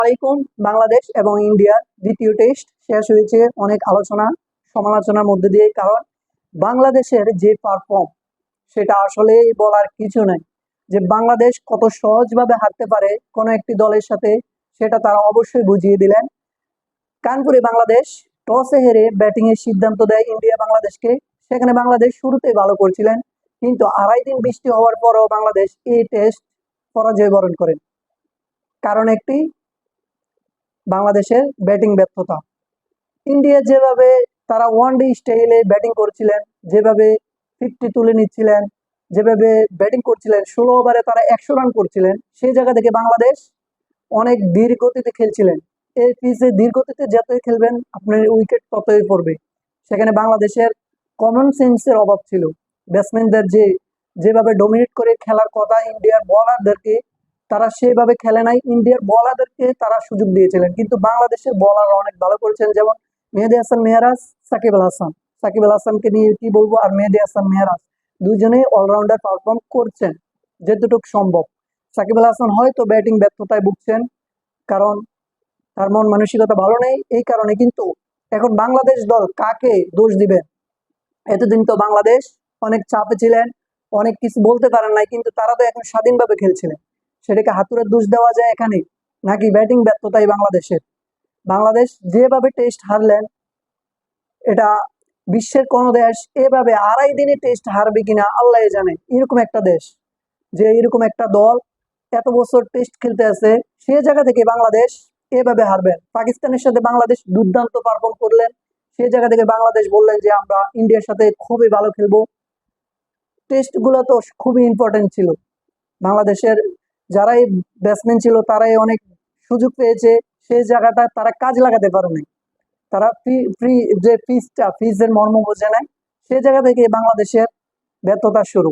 আলাইকুম। বাংলাদেশ এবং ইন্ডিয়ার দ্বিতীয় টেস্ট শেষ হয়েছে অনেক আলোচনা সমালোচনার মধ্যে দিয়ে, কারণ বাংলাদেশের যে পারফর্ম সেটা আসলে বলার কিছু নাই। যে বাংলাদেশ কত সহজভাবে হারতে পারে কোনো একটি দলের সাথে, সেটা তারা অবশ্যই বুঝিয়ে দিলেন। কানপুরে বাংলাদেশ টসে হেরে ব্যাটিং এর সিদ্ধান্ত দেয় ইন্ডিয়া বাংলাদেশকে। সেখানে বাংলাদেশ শুরুতেই ভালো করছিলেন, কিন্তু আড়াই দিন বৃষ্টি হওয়ার পরও বাংলাদেশ এই টেস্ট পরাজয় বরণ করেন। কারণ একটি, বাংলাদেশের ব্যাটিং ব্যর্থতা। ইন্ডিয়া যেভাবে তারা ওয়ানডে স্টাইলে ব্যাটিং করছিলেন, যেভাবে 50 তুলে নিচ্ছিলেন, যেভাবে ব্যাটিং করছিলেন, 16 ওভারে তারা 100 রান করছিলেন, সেই জায়গা থেকে বাংলাদেশ অনেক ধীর গতিতে খেলছিলেন। এই পিচে ধীর গতিতে যতই খেলবেন আপনার উইকেট ততই পড়বে। সেখানে বাংলাদেশের কমন সেন্সের অভাব ছিল। ব্যাটসম্যানদের যেভাবে ডমিনেট করে খেলার কথা ইন্ডিয়ার বোলারদেরকে, তারা সেভাবে খেলে নাই। ইন্ডিয়ার বোলারদেরকে তারা সুযোগ দিয়েছিলেন, কিন্তু বাংলাদেশের বোলাররা অনেক ভালো করেছেন। যেমন মেহেদী হাসান মেহরাজ, সাকিব আল হাসানকে নিয়ে কি বলবো, আর মেহেদী হাসান মেহরাজ দুজনেই অলরাউন্ডার পারফর্ম করছেন যতটুকু সম্ভব। সাকিব আল হাসান হয়তো ব্যাটিং ব্যর্থতায় ভুগছেন, কারণ তার মন মানসিকতা ভালো নেই, এই কারণে। কিন্তু এখন বাংলাদেশ দল কাকে দোষ দিবে? এতদিন তো বাংলাদেশ অনেক চাপে ছিলেন, অনেক কিছু বলতে পারেন নাই, কিন্তু তারা তো এখন স্বাধীনভাবে খেলছিলেন। সেটাকে হাতুড়ের দোষ দেওয়া যায় এখানে, নাকি ব্যাটিং ব্যর্থতাই বাংলাদেশের? বাংলাদেশ যেভাবে টেস্ট হারলেন, এটা বিশ্বের কোন দেশ এভাবে আড়াই দিনে টেস্ট হারবে কিনা আল্লাহ জানে। এরকম একটা দেশ, যে এরকম একটা দল এত বছর টেস্ট খেলতে আছে, সে জায়গা থেকে বাংলাদেশ এভাবে হারবেন। পাকিস্তানের সাথে বাংলাদেশ দুর্দান্ত পারফর্ম করলেন, সেই জায়গা থেকে বাংলাদেশ বললেন যে আমরা ইন্ডিয়ার সাথে খুবই ভালো খেলবো। টেস্ট গুলো তো খুবই ইম্পর্টেন্ট ছিল। বাংলাদেশের যারাই ব্যাটসম্যান ছিল তারাই অনেক সুযোগ পেয়েছে, সেই জায়গাটা তারা কাজ লাগাতে পারে নাই। তারা ফ্রি যে পিচের মর্ম বোঝে নাই, সেই জায়গা থেকে বাংলাদেশের ব্যর্থতা শুরু।